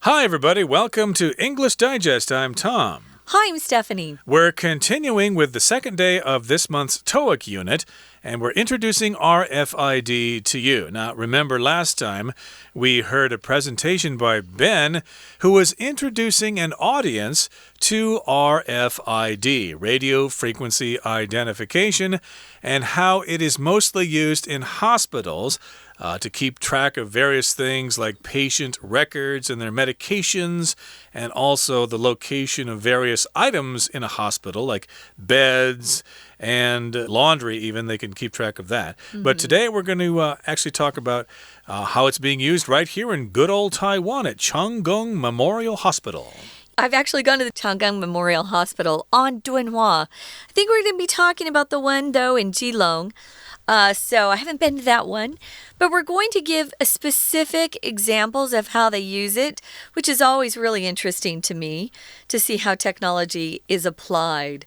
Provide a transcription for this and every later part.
Hi, everybody. Welcome to English Digest. I'm Tom. Hi, I'm Stephanie. We're continuing with the second day of this month's TOEIC unit, and we're introducing RFID to you. Now, remember last time we heard a presentation by Ben who was introducing an audience to RFID, radio frequency identification, and how it is mostly used in hospitals to keep track of various things like patient records and their medications, and also the location of various items in a hospital like beds and laundry even. They can keep track of that. But today we're going to actually talk about how it's being used right here in good old Taiwan at長庚Memorial Hospital. I've actually gone to the長庚Memorial Hospital on Dunhua. I think we're going to be talking about the one, though, in Keelung. So I haven't been to that one. But we're going to give specific examples of how they use it, which is always really interesting to me, to see how technology is applied.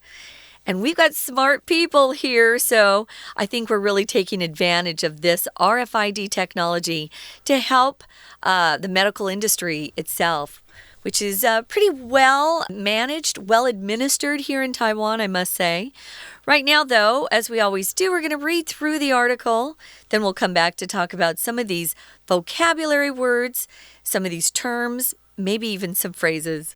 And we've got smart people here, so I think we're really taking advantage of this RFID technology to help the medical industry itself, which is pretty well managed, well administered here in Taiwan, I must say. Right now, though, as we always do, we're going to read through the article. Then we'll come back to talk about some of these vocabulary words, some of these terms, maybe even some phrases.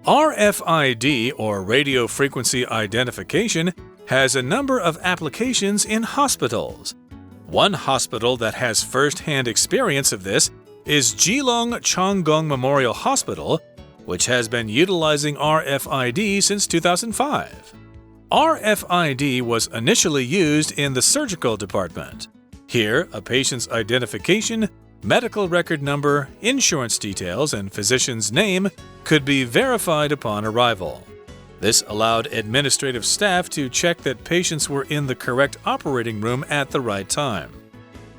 RFID, or radio frequency identification, has a number of applications in hospitals. One hospital that has first-hand experience of this is Keelung長庚Memorial Hospital, which has been utilizing RFID since 2005. RFID was initially used in the surgical department. Here, a patient's identification, medical record number, insurance details, and physician's name could be verified upon arrival. This allowed administrative staff to check that patients were in the correct operating room at the right time.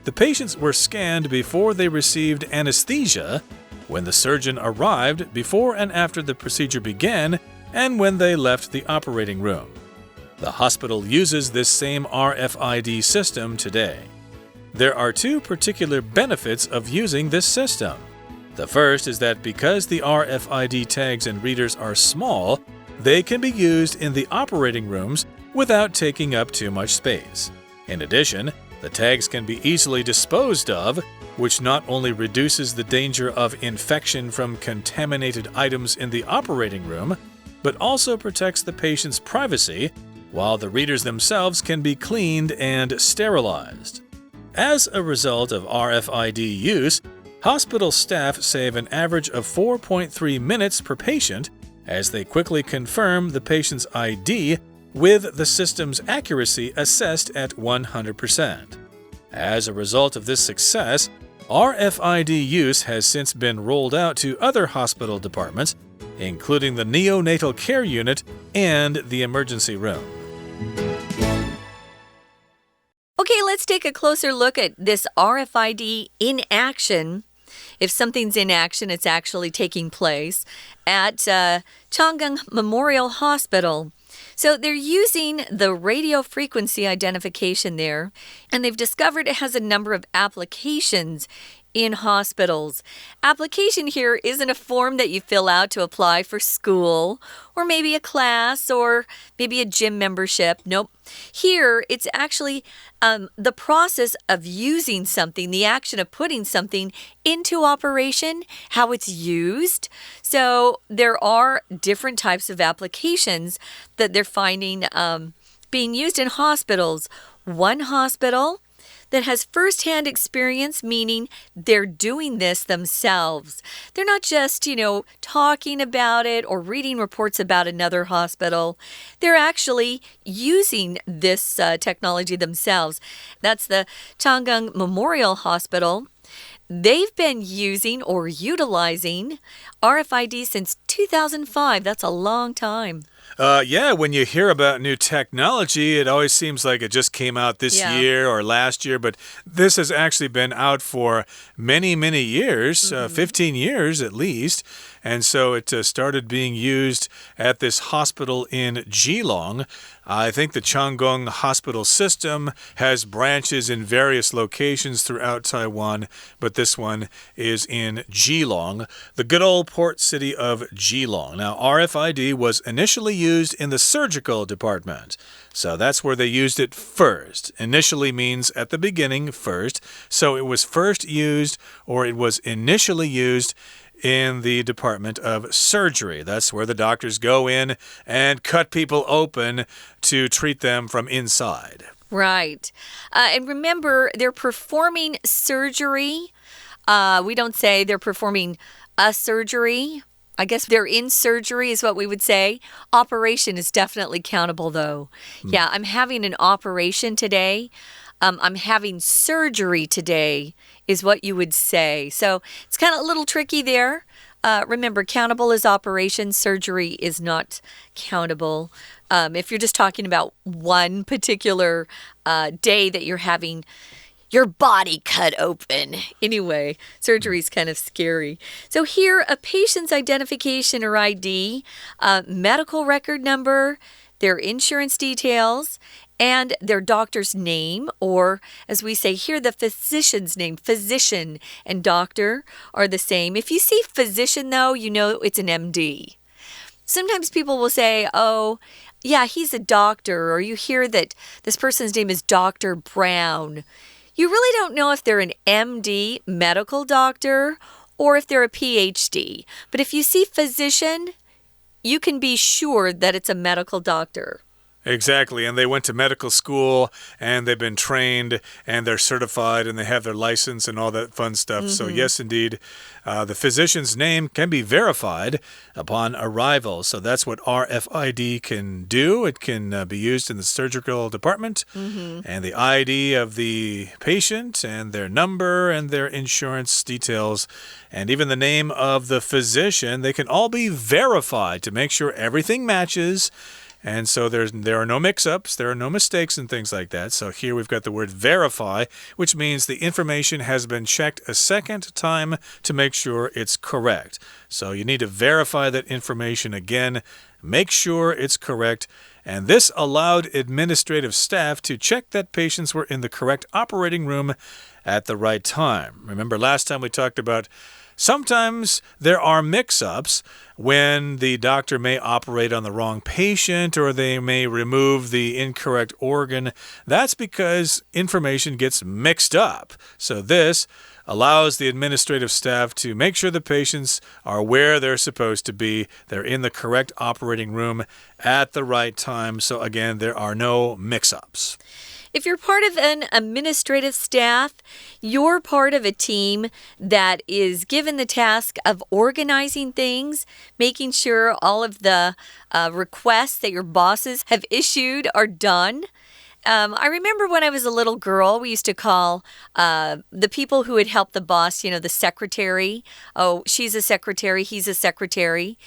The patients were scanned before they received anesthesia, when the surgeon arrived, before and after the procedure began, and when they left the operating room. The hospital uses this same RFID system today. There are two particular benefits of using this system. The first is that because the RFID tags and readers are small, they can be used in the operating rooms without taking up too much space. In addition, the tags can be easily disposed of, which not only reduces the danger of infection from contaminated items in the operating room, but also protects the patient's privacy, while the readers themselves can be cleaned and sterilized. As a result of RFID use, hospital staff save an average of 4.3 minutes per patient as they quickly confirm the patient's ID with the system's accuracy assessed at 100%. As a result of this success, RFID use has since been rolled out to other hospital departments, including the neonatal care unit and the emergency room. Okay, let's take a closer look at this RFID in action. If something's in action, it's actually taking place at長庚Memorial Hospital. So they're using the radio frequency identification there, and they've discovered it has a number of applications in hospitals. Application here isn't a form that you fill out to apply for school, or maybe a class, or maybe a gym membership. Nope. Here, it's actually the process of using something, the action of putting something into operation, how it's used. So there are different types of applications that they're finding being used in hospitals. One hospital that has first-hand experience, meaning they're doing this themselves. They're not just, talking about it or reading reports about another hospital. They're actually using this technology themselves. That's the長庚Memorial Hospital. They've been using or utilizing RFID since 2005. That's a long time. Yeah, when you hear about new technology, it always seems like it just came out this year or last year, but this has actually been out for many, many years, 15 years at least. And so it started being used at this hospital in Geelong. I think the Changgung hospital system has branches in various locations throughout Taiwan, but this one is in Geelong, the good old port city of Geelong. Now, RFID was initially used in the surgical department. So that's where they used it first. Initially means at the beginning, first. So it was first used, or it was initially used in the department of surgery. That's where the doctors go in and cut people open to treat them from inside. Right. And remember, they're performing surgery. We don't say they're performing a surgery. I guess they're in surgery is what we would say. Operation is definitely countable, though. Yeah, I'm having an operation today. I'm having surgery today is what you would say. So it's kind of a little tricky there. Remember, countable is operation. Surgery is not countable. If you're just talking about one particular day that you're having your body cut open. Anyway, surgery is kind of scary. So here, a patient's identification or ID, medical record number, their insurance details, and their doctor's name, or as we say here, the physician's name. Physician and doctor are the same. If you see physician, though, you know it's an MD. Sometimes people will say, oh, yeah, he's a doctor, or you hear that this person's name is Dr. Brown. You really don't know if they're an MD, medical doctor, or if they're a PhD. But if you see physician, you can be sure that it's a medical doctor. Exactly, and they went to medical school, and they've been trained, and they're certified, and they have their license and all that fun stuff. So yes, indeed, the physician's name can be verified upon arrival. So that's what RFID can do. It can be used in the surgical department, and the ID of the patient, and their number, and their insurance details, and even the name of the physician, they can all be verified to make sure everything matches. And so there are no mix-ups, there are no mistakes and things like that. So here we've got the word verify, which means the information has been checked a second time to make sure it's correct. So you need to verify that information again, make sure it's correct. And this allowed administrative staff to check that patients were in the correct operating room at the right time. Remember last time we talked about sometimes there are mix-ups when the doctor may operate on the wrong patient or they may remove the incorrect organ. That's because information gets mixed up. So this allows the administrative staff to make sure the patients are where they're supposed to be. They're in the correct operating room at the right time. So again, there are no mix-ups. If you're part of an administrative staff, you're part of a team that is given the task of organizing things, making sure all of the requests that your bosses have issued are done. I remember when I was a little girl, we used to call the people who would help the boss, the secretary. Oh, she's a secretary, he's a secretary.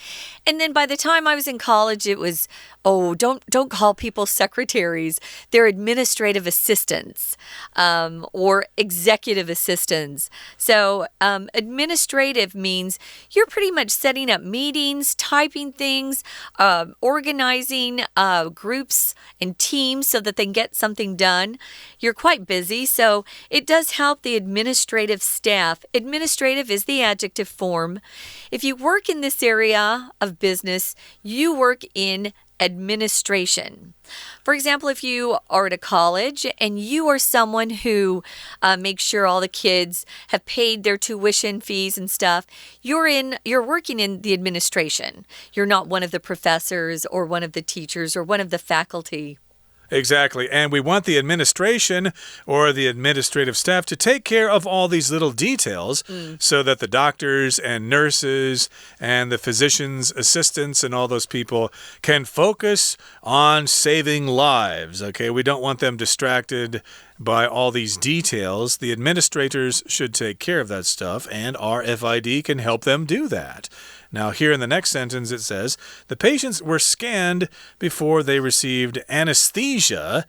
And then by the time I was in college, it was, oh, don't call people secretaries. They're administrative assistants or executive assistants. So administrative means you're pretty much setting up meetings, typing things, organizing groups and teams so that they can get something done. You're quite busy, so it does help the administrative staff. Administrative is the adjective form. If you work in this area of business, you work in administration. For example, if you are at a college and you are someone who makes sure all the kids have paid their tuition fees and stuff, you're working in the administration. You're not one of the professors or one of the teachers or one of the faculty. Exactly. And we want the administration or the administrative staff to take care of all these little details so that the doctors and nurses and the physicians' assistants and all those people can focus on saving lives. Okay, we don't want them distracted by all these details. The administrators should take care of that stuff, and RFID can help them do that. Now, here in the next sentence, it says, the patients were scanned before they received anesthesia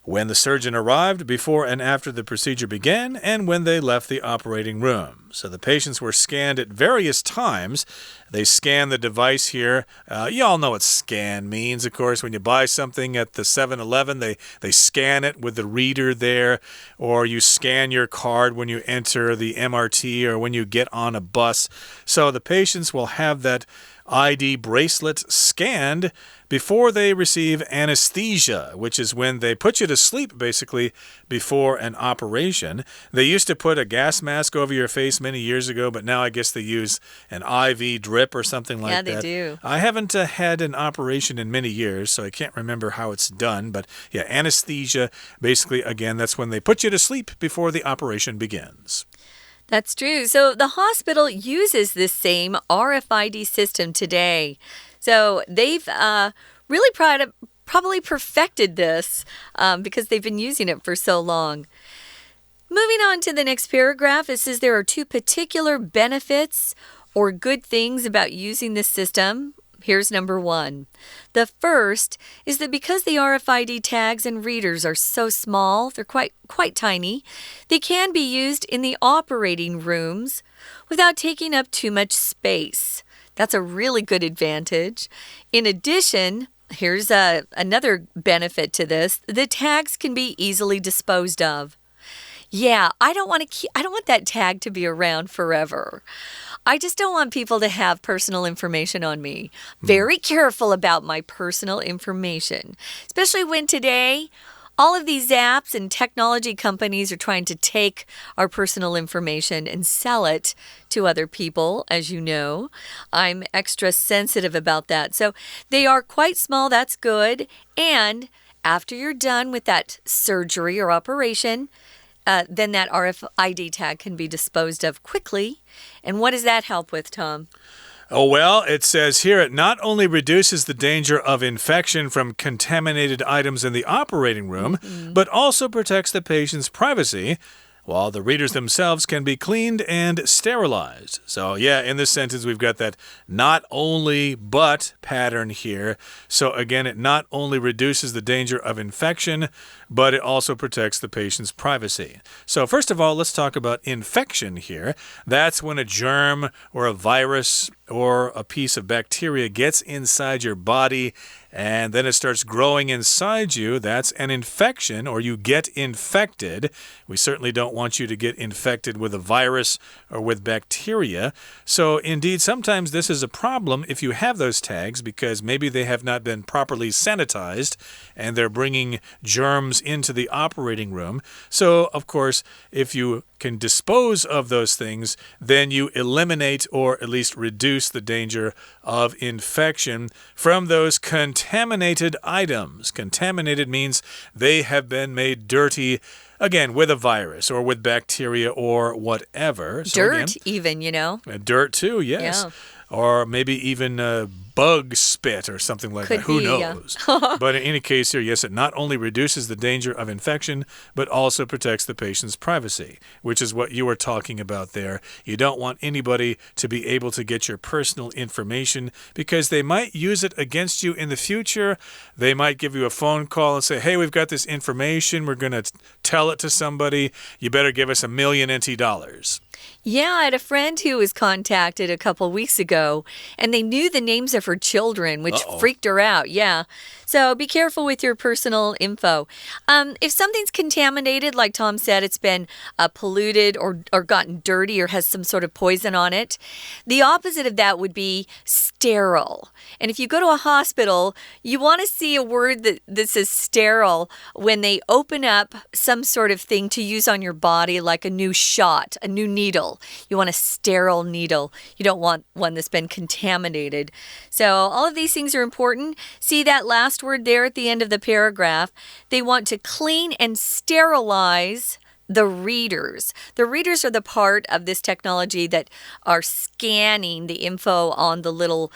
when the surgeon arrived, before and after the procedure began, and when they left the operating room. So the patients were scanned at various times. They scan the device here. You all know what scan means, of course. When you buy something at the 7-Eleven, they scan it with the reader there, or you scan your card when you enter the MRT or when you get on a bus. So the patients will have that ID bracelet scanned before they receive anesthesia, which is when they put you to sleep, basically, before an operation. They used to put a gas mask over your face many years ago, but now I guess they use an IV drip or something like that. Yeah, they do. I haven't had an operation in many years, so I can't remember how it's done. But yeah, anesthesia, basically, again, that's when they put you to sleep before the operation begins. That's true. So the hospital uses this same RFID system today. So they've really probably perfected this because they've been using it for so long. Moving on to the next paragraph, it says there are two particular benefits or good things about using this system. Here's number one. The first is that because the RFID tags and readers are so small, they're quite tiny, they can be used in the operating rooms without taking up too much space. That's a really good advantage. In addition, here's another benefit to this. The tags can be easily disposed of. Yeah, I don't want that tag to be around forever. I just don't want people to have personal information on me. Very careful about my personal information, especially when today all of these apps and technology companies are trying to take our personal information and sell it to other people, as you know. I'm extra sensitive about that. So they are quite small, that's good. And after you're done with that surgery or operation, then that RFID tag can be disposed of quickly. And what does that help with, Tom? Oh, well, it says here it not only reduces the danger of infection from contaminated items in the operating room, but also protects the patient's privacy, while the readers themselves can be cleaned and sterilized. So, yeah, in this sentence, we've got that not only but pattern here. So, again, it not only reduces the danger of infection, but it also protects the patient's privacy. So, first of all, let's talk about infection here. That's when a germ or a virus or a piece of bacteria gets inside your body and then it starts growing inside you. That's an infection, or you get infected. We certainly don't want you to get infected with a virus or with bacteria. So, indeed, sometimes this is a problem if you have those tags because maybe they have not been properly sanitized and they're bringing germs into the operating room. So, of course, if you can dispose of those things, then you eliminate or at least reduce the danger of infection from those contaminated items. Contaminated means they have been made dirty, again, with a virus or with bacteria or whatever. Dirt, even, you know. Dirt, too, yes. Yeah. Or maybe even bug spit or something like that. Who knows? But in any case here, yes, it not only reduces the danger of infection, but also protects the patient's privacy, which is what you were talking about there. You don't want anybody to be able to get your personal information because they might use it against you in the future. They might give you a phone call and say, hey, we've got this information. We're going to tell it to somebody. You better give us $1 million NT dollars. Yeah, I had a friend who was contacted a couple weeks ago, and they knew the names of her children, which freaked her out. Yeah. So be careful with your personal info. If something's contaminated, like Tom said, it's been polluted or gotten dirty or has some sort of poison on it, the opposite of that would be sterile. And if you go to a hospital, you want to see a word that says sterile when they open up some sort of thing to use on your body, like a new shot, a new needle. You want a sterile needle. You don't want one that's been contaminated. So all of these things are important. See that last word there at the end of the paragraph. They want to clean and sterilize the readers. The readers are the part of this technology that are scanning the info on the little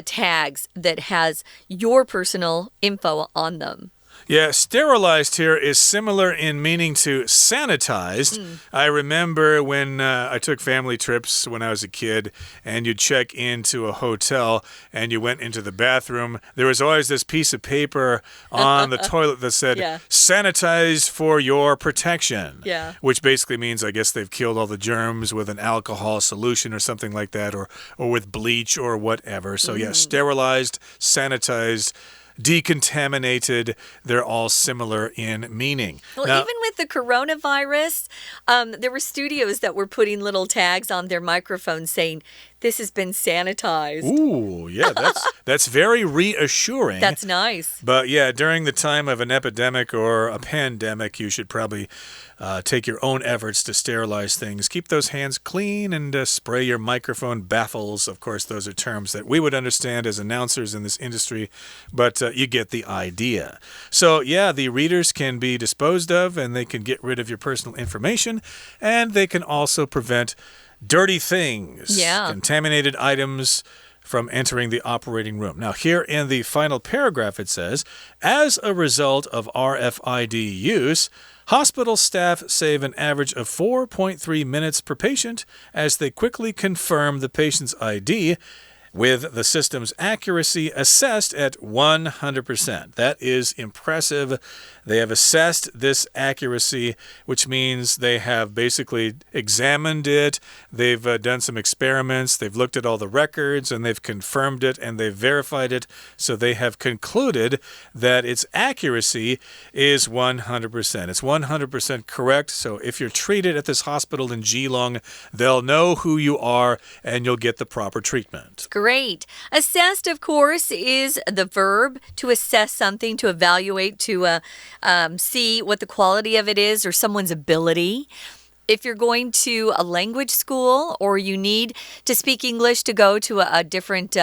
tags that has your personal info on them. Yeah, sterilized here is similar in meaning to sanitized. I remember when I took family trips when I was a kid, and you'd check into a hotel and you went into the bathroom. There was always this piece of paper on the toilet that said, sanitized for your protection. Yeah. Which basically means, I guess, they've killed all the germs with an alcohol solution or something like that, or with bleach or whatever. So, yeah, sterilized, sanitized, decontaminated, they're all similar in meaning. Well, now, even with the coronavirus, there were studios that were putting little tags on their microphones saying, this has been sanitized. Ooh, yeah, that's very reassuring. That's nice. But yeah, during the time of an epidemic or a pandemic, you should probably take your own efforts to sterilize things. Keep those hands clean and spray your microphone baffles. Of course, those are terms that we would understand as announcers in this industry, but you get the idea. So yeah, the readers can be disposed of, and they can get rid of your personal information, and they can also prevent dirty things, contaminated items from entering the operating room. Now, here in the final paragraph, it says, as a result of RFID use, hospital staff save an average of 4.3 minutes per patient as they quickly confirm the patient's ID, with the system's accuracy assessed at 100%. That is impressive. They have assessed this accuracy, which means they have basically examined it. They've done some experiments. They've looked at all the records, and they've confirmed it, and they've verified it. So they have concluded that its accuracy is 100%. It's 100% correct. So if you're treated at this hospital in Geelong, they'll know who you are, and you'll get the proper treatment. Great. Assessed, of course, is the verb to assess something, to evaluate, to see what the quality of it is or someone's ability. If you're going to a language school or you need to speak English to go to a different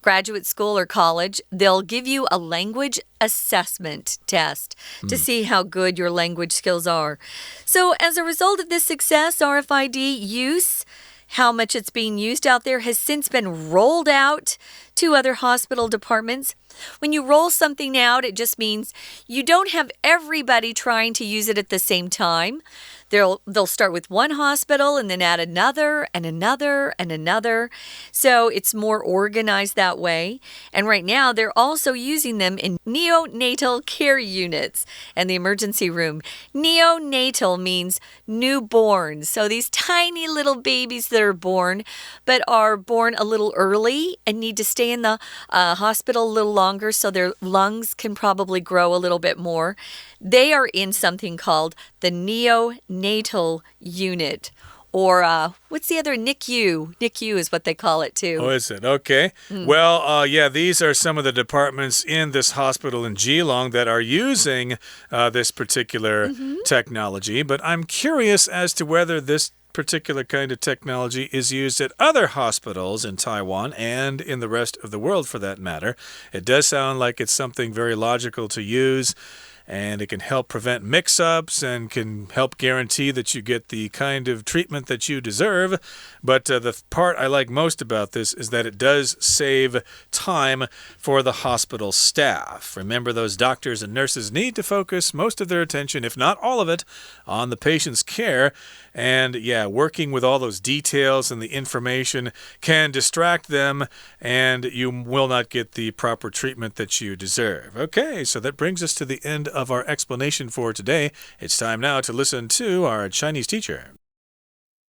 graduate school or college, they'll give you a language assessment test to see how good your language skills are. So as a result of this success, RFID use, how much it's being used out there, has since been rolled out to other hospital departments. When you roll something out, it just means you don't have everybody trying to use it at the same time. They'll start with one hospital and then add another and another and another. So it's more organized that way. And right now, they're also using them in neonatal care units and the emergency room. Neonatal means newborn. So these tiny little babies that are born, but are born a little early and need to stay in the hospital a little longer so their lungs can probably grow a little bit more. They are in something called the neonatal unit. Or what's the other? NICU. NICU is what they call it too. Oh, is it? Okay. Well, yeah, these are some of the departments in this hospital in Geelong that are using this particular technology. But I'm curious as to whether this particular kind of technology is used at other hospitals in Taiwan and in the rest of the world, for that matter. It does sound like it's something very logical to use, and it can help prevent mix-ups and can help guarantee that you get the kind of treatment that you deserve. But the part I like most about this is that it does save time for the hospital staff. Remember, those doctors and nurses need to focus most of their attention, if not all of it, on the patient's care. And yeah, working with all those details and the information can distract them, and you will not get the proper treatment that you deserve. Okay, so that brings us to the end of our explanation for today. It's time now to listen to our Chinese teacher.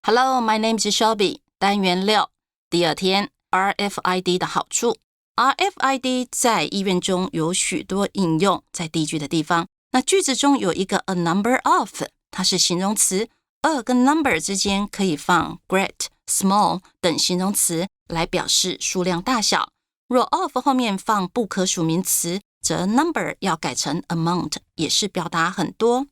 Hello, my name is Shelby. 单元6，第2天 RFID 的好处。RFID 在医院中有许多应用，在第一句的地方。那句子中有一个 a number of， 它是形容词。a 跟 number 之间可以放 great、small 等形容词来表示数量大小。若 of 后面放不可数名词，则 number 要改成 amount， 也是表达很多。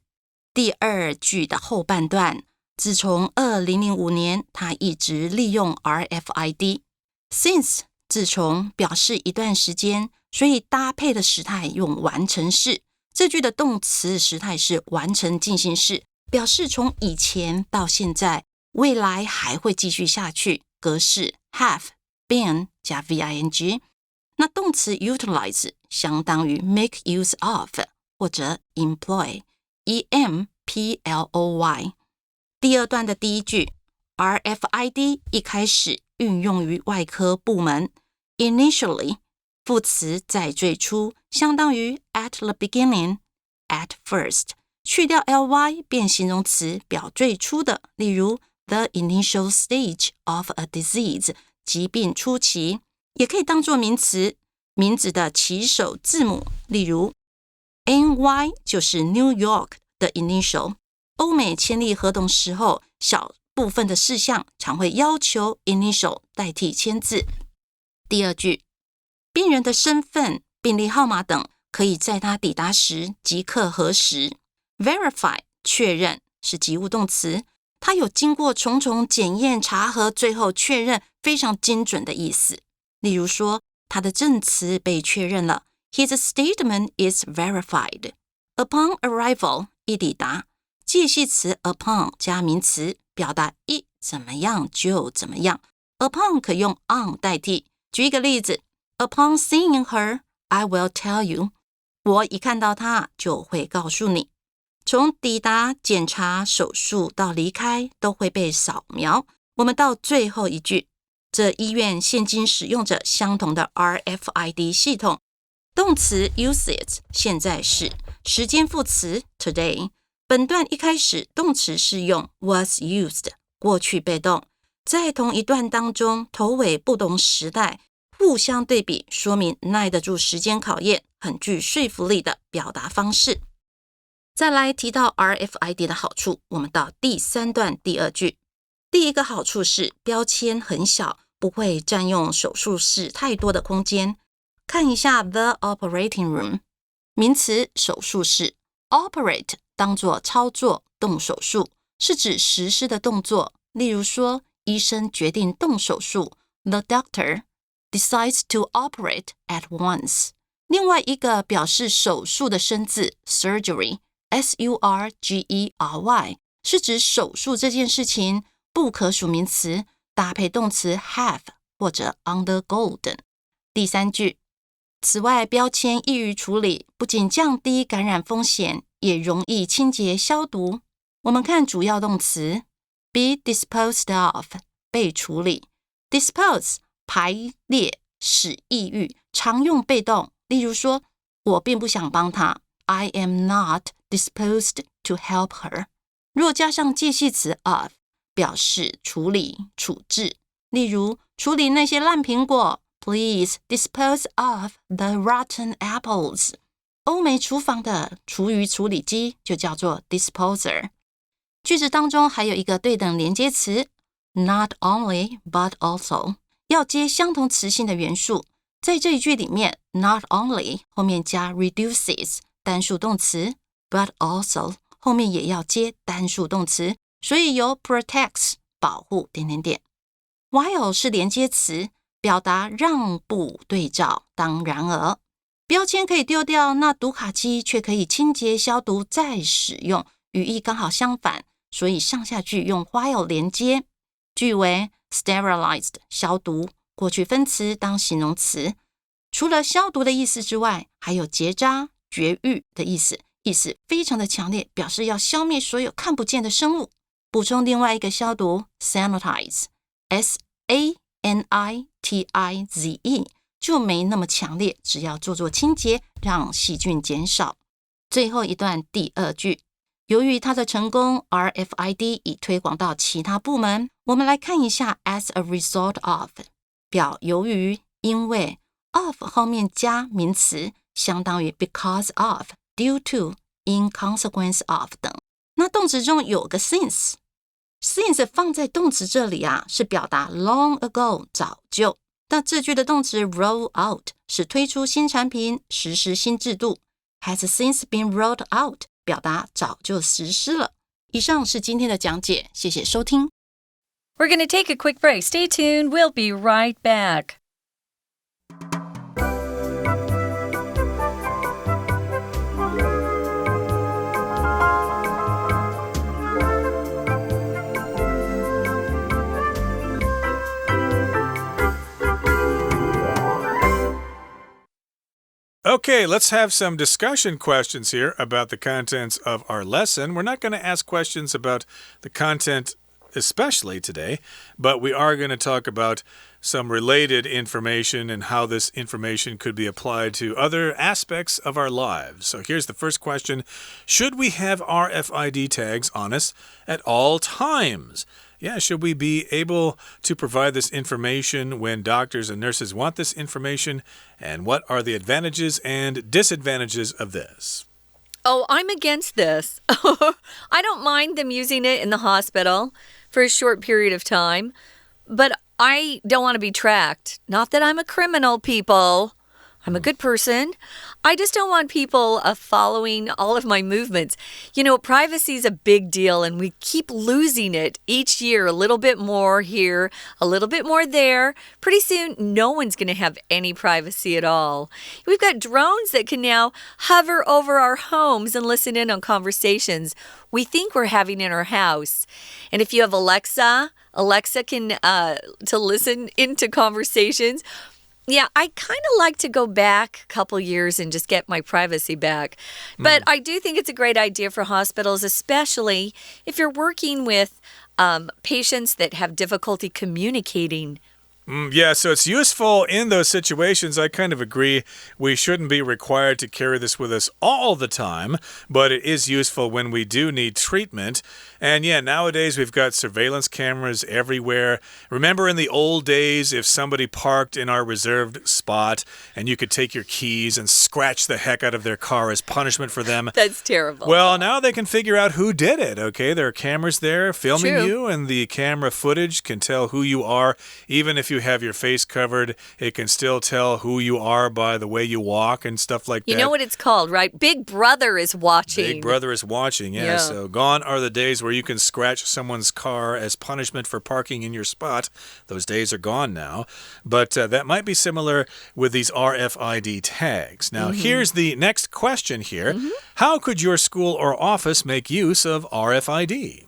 第2句的后半段，自从2005年，他一直利用 RFID。Since 自从表示一段时间，所以搭配的时态用完成式。这句的动词时态是完成进行式，表示从以前到现在，未来还会继续下去。格式 have been 加 VING。那动词 utilize 相当于 make use of，或者 employ E-M-P-L-O-Y。 第二段的第一句 RFID 一开始运用于外科部门， initially 副词在最初，相当于 at the beginning at first， 去掉 ly 变形容词表最初的，例如 the initial stage of a disease 疾病初期，也可以当作名词，名字的起首字母，例如 NY 就是 New York 的 initial。 欧美签立合同时候，小部分的事项常会要求 initial 代替签字。第二句，病人的身份、病历号码等可以在他抵达时即刻核实。 Verify 确认是及物动词，它有经过重重检验查核最后确认，非常精准的意思。例如说，他的证词被确认了， His statement is verified。 Upon arrival 一抵达，介系词 upon 加名词，表达一怎么样就怎么样， upon 可用 on 代替。举一个例子， Upon seeing her, I will tell you。 我一看到她就会告诉你。从抵达、检查、手术到离开都会被扫描。我们到最后一句，这医院现今使用着相同的 RFID 系统。动词 uses 现在式，时间副词 today。 本段一开始动词是用 was used 过去被动，在同一段当中头尾不同时代互相对比，说明耐得住时间考验，很具说服力的表达方式。再来提到 RFID 的好处，我们到第三段第二句。第一个好处是标签很小，不会占用手术室太多的空间。看一下 the operating room， 名词手术室， operate 当作操作动手术，是指实施的动作。例如说，医生决定动手术， the doctor decides to operate at once。 另外一个表示手术的生字 surgery S-U-R-G-E-R-Y 是指手术这件事情，不可数名词，搭配动词 have 或者 undergo 等。第三句，此外标签易于处理，不仅降低感染风险，也容易清洁消毒。我们看主要动词 be disposed of 被处理， dispose 排列使抑郁，常用被动。例如说，我并不想帮他， I am not disposed to help her。 若加上介系词 of 表示处理处置，例如处理那些烂苹果， Please dispose of the rotten apples。 欧美厨房的厨余处理机就叫做 disposer。 句子当中还有一个对等连接词 not only but also， 要接相同词性的元素。在这一句里面 not only 后面加 reduces 单数动词， but also 后面也要接单数动词，所以有 protects 保护………… while 是连接词，表达让步对照。当然而，标签可以丢掉，那读卡机却可以清洁消毒再使用，语义刚好相反，所以上下句用 while 连接。句为 sterilized 消毒，过去分词当形容词。除了消毒的意思之外，还有结扎、绝育的意思，意思非常的强烈，表示要消灭所有看不见的生物。补充另外一个消毒 sanitize S-A-N-I-T-I-Z-E 就没那么强烈，只要做清洁，让细菌减少。最后一段第二句，由于它的成功， RFID 已推广到其他部门。我们来看一下 as a result of 表由于因为， of 后面加名词，相当于 because of due to in consequence of 等。那动词中有个 since 放在动词这里啊，是表达 long ago 早就。那这句的动词 roll out 是推出新产品，实施新制度。has since been rolled out 表达早就实施了。以上是今天的讲解，谢谢收听。We're going to take a quick break. Stay tuned. We'll be right back. Okay, let's have some discussion questions here about the contents of our lesson. We're not going to ask questions about the content especially today, but we are going to talk about some related information and how this information could be applied to other aspects of our lives. So here's the first question. Should we have RFID tags on us at all times? Yeah, should we be able to provide this information when doctors and nurses want this information? And what are the advantages and disadvantages of this? Oh, I'm against this. I don't mind them using it in the hospital for a short period of time, but I don't want to be tracked. Not that I'm a criminal, people. I'm a good person. I just don't want people following all of my movements. You know, privacy is a big deal, and we keep losing it each year. A little bit more here, a little bit more there. Pretty soon, no one's going to have any privacy at all. We've got drones that can now hover over our homes and listen in on conversations we think we're having in our house. And if you have Alexa can to listen into conversations. Yeah, I kind of like to go back a couple years and just get my privacy back. But I do think it's a great idea for hospitals, especially if you're working with patients that have difficulty communicating. Yeah, so it's useful in those situations. I kind of agree. We shouldn't be required to carry this with us all the time, but it is useful when we do need treatment. And yeah, nowadays we've got surveillance cameras everywhere. Remember in the old days, if somebody parked in our reserved spot and you could take your keys and scratch the heck out of their car as punishment for them? That's terrible. Well, now they can figure out who did it, okay? There are cameras there filming you, and the camera footage can tell who you are, even if you have your face covered, it can still tell who you are by the way you walk and stuff like that. You know what it's called, right? Big Brother is watching. Big Brother is watching, yeah. So gone are the days where you can scratch someone's car as punishment for parking in your spot. Those days are gone now. But that might be similar with these RFID tags. Now, here's the next question here. How could your school or office make use of RFID?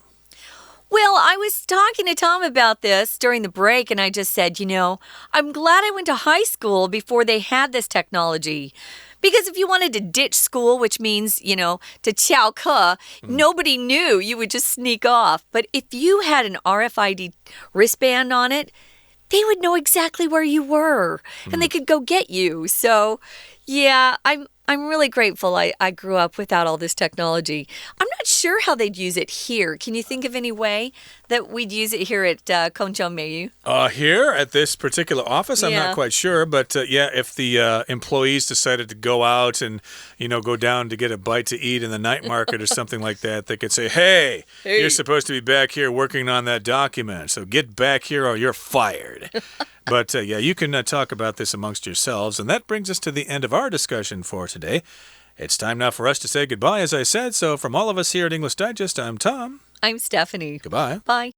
Well, I was talking to Tom about this during the break, and I just said, you know, I'm glad I went to high school before they had this technology. Because if you wanted to ditch school, which means, you know, to 翘课, nobody knew. You would just sneak off. But if you had an RFID wristband on it, they would know exactly where you were, and they could go get you. So, yeah, I'm really grateful I grew up without all this technology. I'm not sure how they'd use it here. Can you think of any way that we'd use it here at空中美语? Here at this particular office, I'm not quite sure. But yeah, if the employees decided to go out and, you know, go down to get a bite to eat in the night market or something like that, they could say, hey, you're supposed to be back here working on that document. So get back here or you're fired. But yeah, you can talk about this amongst yourselves. And that brings us to the end of our discussion for today. It's time now for us to say goodbye, as I said. So from all of us here at English Digest, I'm Tom. I'm Stephanie. Goodbye. Bye.